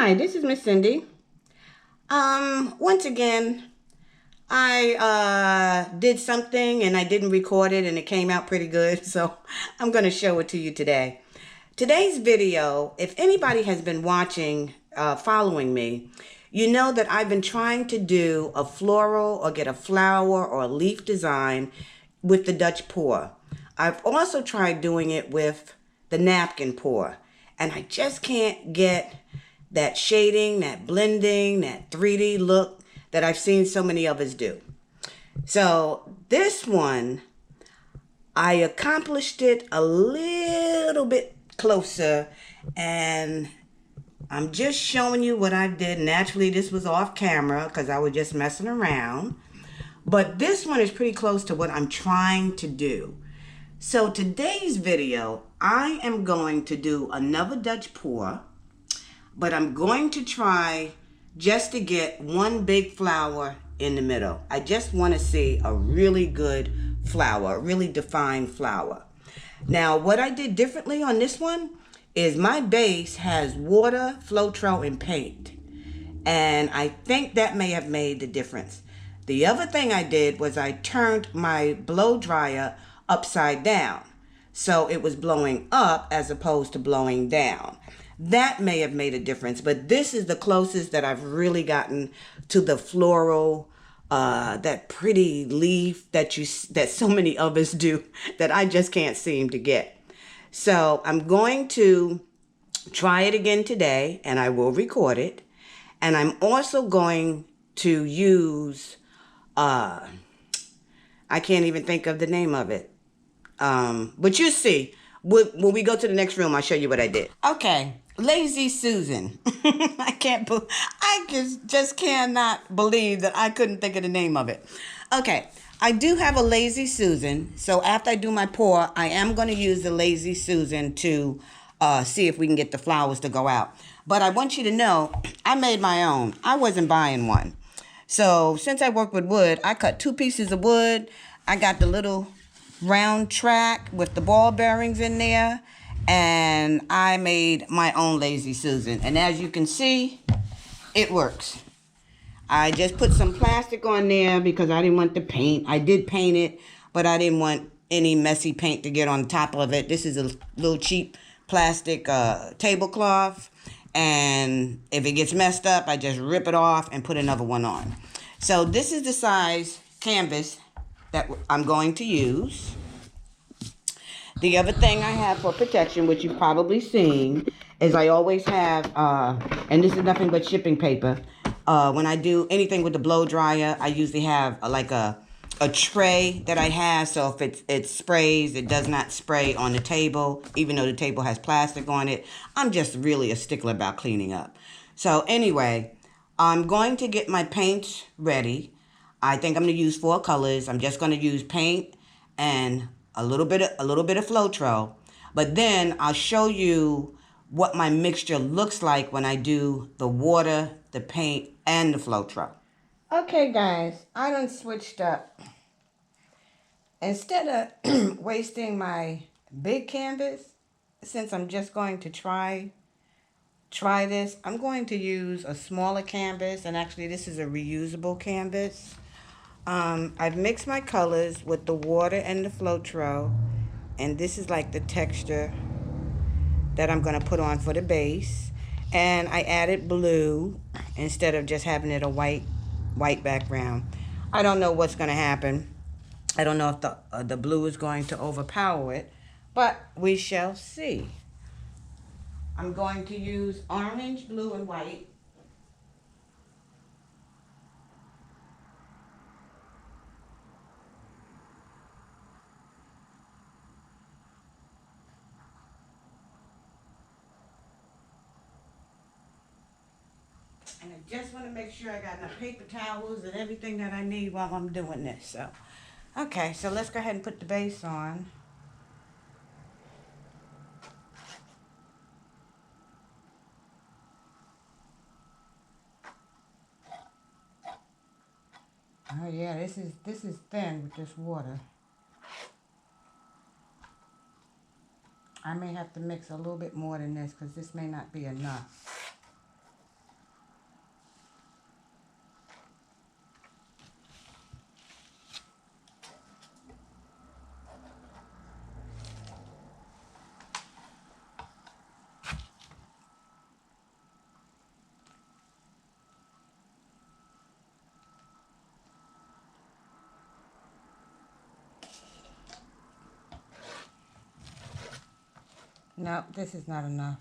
Hi, this is Miss Cindy. Once again, I did something and I didn't record it and it came out pretty good, so I'm going to show it to you today. Today's video, if anybody has been watching, following me, you know that I've been trying to do a floral or get a flower or a leaf design with the Dutch pour. I've also tried doing it with the napkin pour, and I just can't get that shading, that blending, that 3D look that I've seen so many of us do. So this one, I accomplished it a little bit closer, and I'm just showing you what I did. Naturally, this was off camera because I was just messing around. But this one is pretty close to what I'm trying to do. So today's video, I am going to do another Dutch pour, but I'm going to try just to get one big flower in the middle. I just want to see a really good flower, a really defined flower. Now, what I did differently on this one is my base has water, Floetrol, and paint. And I think that may have made the difference. The other thing I did was I turned my blow dryer upside down. So it was blowing up as opposed to blowing down. That may have made a difference, but this is the closest that I've really gotten to the floral, that pretty leaf that so many of us do that I just can't seem to get. So I'm going to try it again today, and I will record it. And I'm also going to use, I can't even think of the name of it. But you see, when we go to the next room, I'll show you what I did. Okay, Lazy Susan. I just cannot believe that I couldn't think of the name of it. Okay, I do have a Lazy Susan. So after I do my pour, I am going to use the Lazy Susan to see if we can get the flowers to go out. But I want you to know, I made my own. I wasn't buying one. So since I work with wood, I cut 2 pieces of wood. I got the little round track with the ball bearings in there, and I made my own Lazy Susan. And as you can see, it works. I just put some plastic on there because I didn't want the paint. I did paint it, but I didn't want any messy paint to get on top of it. This is a little cheap plastic tablecloth, and if it gets messed up, I just rip it off and put another one on. So this is the size canvas that I'm going to use. The other thing I have for protection, which you've probably seen, is I always have, and this is nothing but shipping paper. When I do anything with the blow dryer, I usually have like a tray that I have, so if it sprays, it does not spray on the table, even though the table has plastic on it. I'm just really a stickler about cleaning up. So anyway, I'm going to get my paints ready. I think I'm going to use 4 colors. I'm just going to use paint and a little bit of Floetrol. But then I'll show you what my mixture looks like when I do the water, the paint, and the Floetrol. Okay, guys, I done switched up. Instead of wasting my big canvas, since I'm just going to try this, I'm going to use a smaller canvas, and actually this is a reusable canvas. I've mixed my colors with the water and the Floetrol, and this is like the texture that I'm going to put on for the base. And I added blue instead of just having it a white background. I don't know what's going to happen. I don't know if the blue is going to overpower it, but we shall see. I'm going to use orange, blue, and white. And I just want to make sure I got enough paper towels and everything that I need while I'm doing this. So, okay, so let's go ahead and put the base on. Oh yeah, this is thin with this water. I may have to mix a little bit more than this because this may not be enough. No, this is not enough.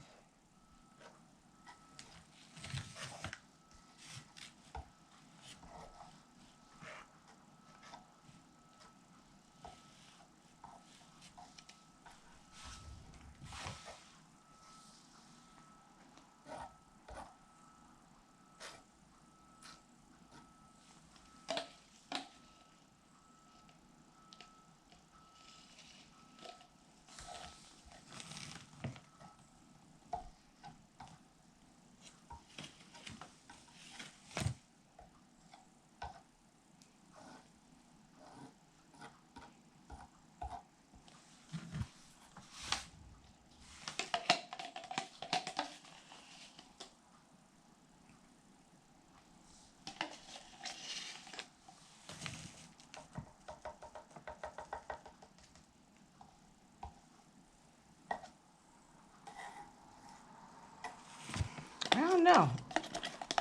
I don't know.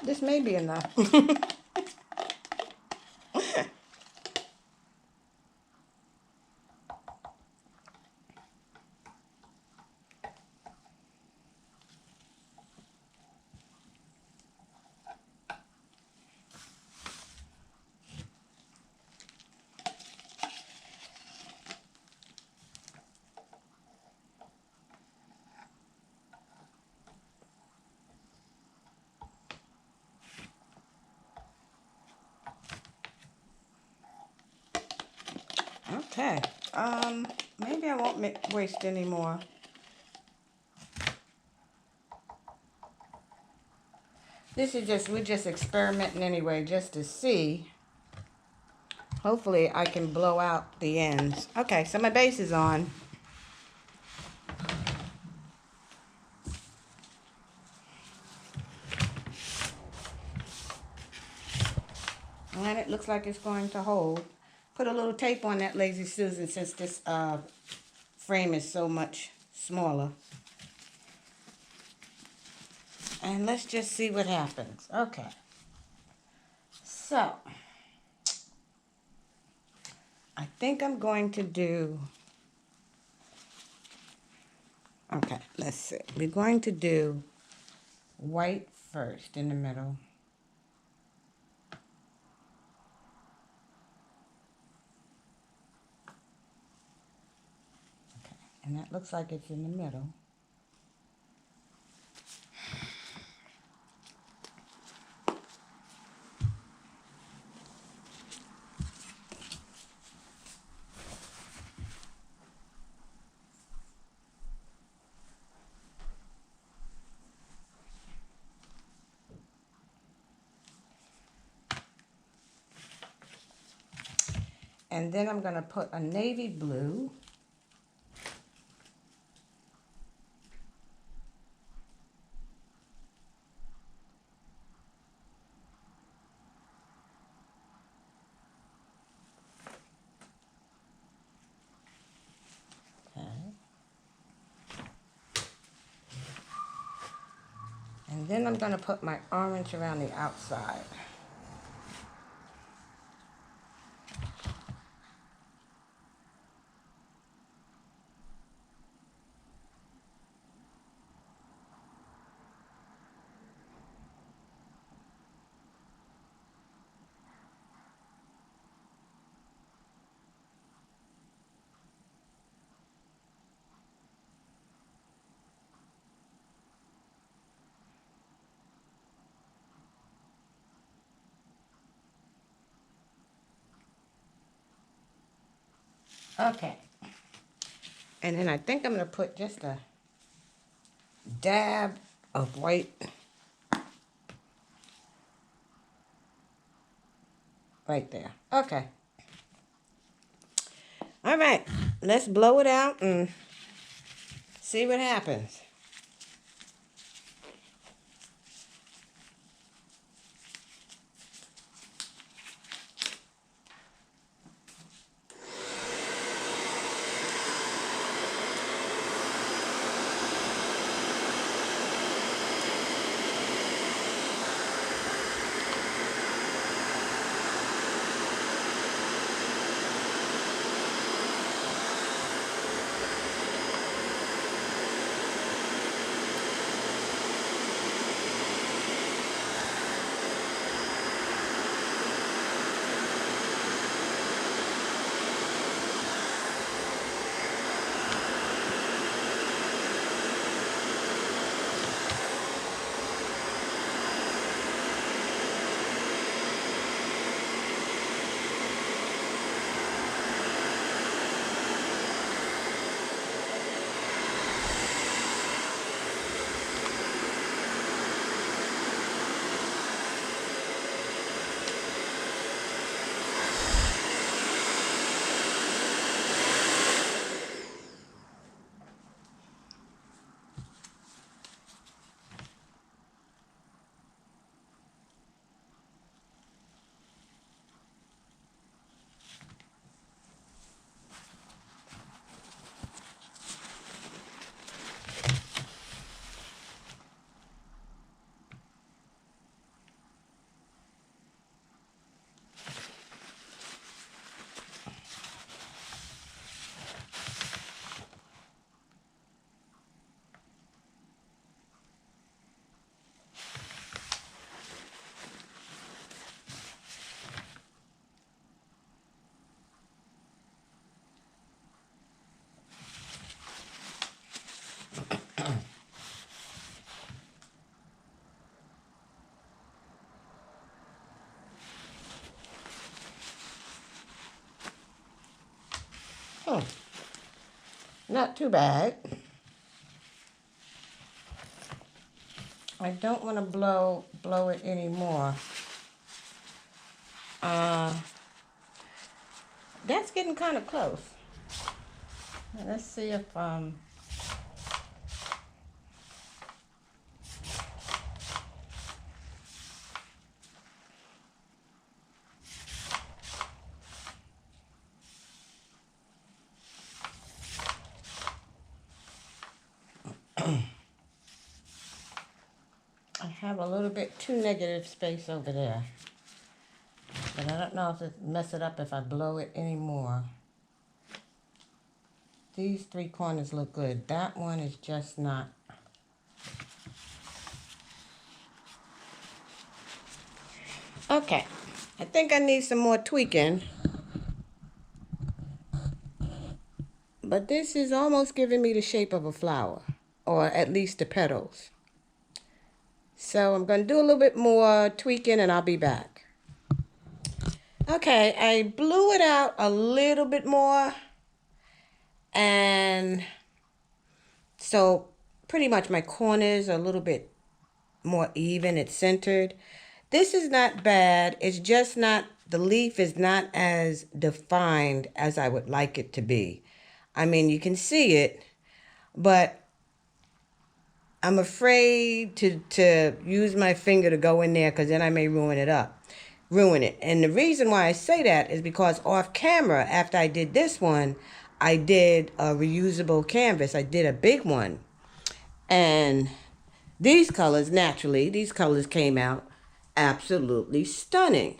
This may be enough. Okay. Maybe I won't waste any more. We're just experimenting anyway, just to see. Hopefully I can blow out the ends. Okay, so my base is on. And it looks like it's going to hold. Put a little tape on that, Lazy Susan, since this frame is so much smaller. And let's just see what happens. Okay. So, I think I'm going to do... Okay, let's see. We're going to do white first in the middle. Okay, and that looks like it's in the middle. And then I'm going to put a navy blue. Okay. And then I'm going to put my orange around the outside. Okay. And then I think I'm going to put just a dab of white right there. Okay. All right. Let's blow it out and see what happens. not too bad. I don't want to blow it anymore. That's getting kind of close. Let's see if I have a little bit too negative space over there. But I don't know if it mess it up if I blow it anymore. These three corners look good. That one is just not. Okay. I think I need some more tweaking. But this is almost giving me the shape of a flower. Or at least the petals. So I'm going to do a little bit more tweaking and I'll be back. Okay, I blew it out a little bit more. And so pretty much my corners are a little bit more even. It's centered. This is not bad. It's just not, the leaf is not as defined as I would like it to be. I mean, you can see it, but I'm afraid to use my finger to go in there because then I may ruin it. And the reason why I say that is because off camera, after I did this one, I did a reusable canvas. I did a big one. And these colors, naturally, these colors came out absolutely stunning.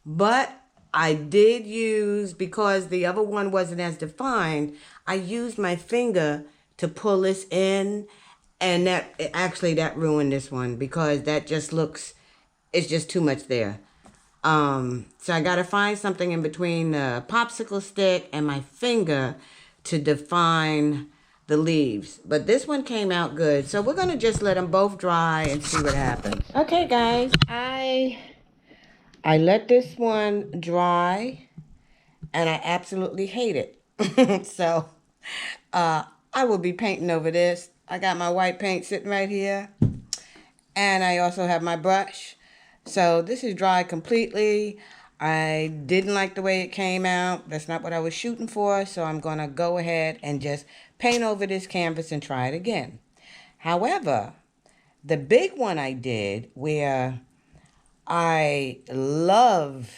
But I did use, because the other one wasn't as defined, I used my finger to pull this in. And that ruined this one because that just looks, it's just too much there. So I got to find something in between the popsicle stick and my finger to define the leaves. But this one came out good. So we're going to just let them both dry and see what happens. Okay, guys, I let this one dry and I absolutely hate it. So I will be painting over this. I got my white paint sitting right here. And I also have my brush. So this is dry completely. I didn't like the way it came out. That's not what I was shooting for. So I'm going to go ahead and just paint over this canvas and try it again. However, the big one I did where I love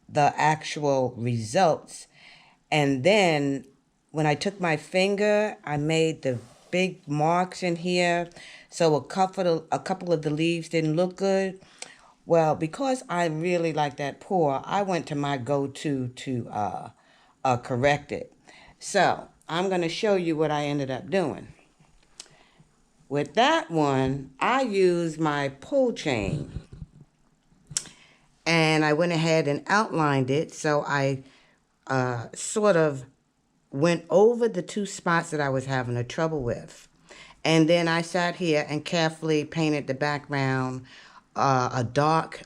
the actual results. And then when I took my finger, I made the big marks in here. So a couple of the leaves didn't look good. Well, because I really like that pour, I went to my go-to to correct it. So I'm going to show you what I ended up doing. With that one, I used my pull chain. And I went ahead and outlined it. So I sort of went over the two spots that I was having a trouble with. And then I sat here and carefully painted the background a dark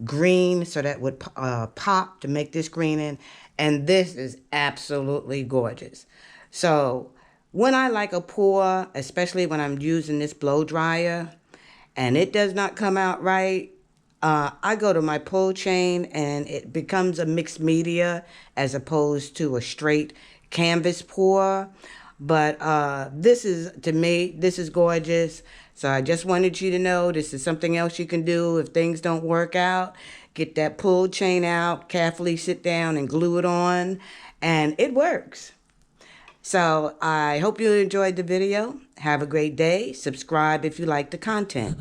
green so that would pop to make this green in. And this is absolutely gorgeous. So when I like a pour, especially when I'm using this blow dryer and it does not come out right, I go to my pull chain and it becomes a mixed media as opposed to a straight canvas pour. But this is, to me, this is gorgeous. So I just wanted you to know this is something else you can do if things don't work out. Get that pull chain out, carefully sit down and glue it on, and it works. So I hope you enjoyed the video. Have a great day. Subscribe if you like the content.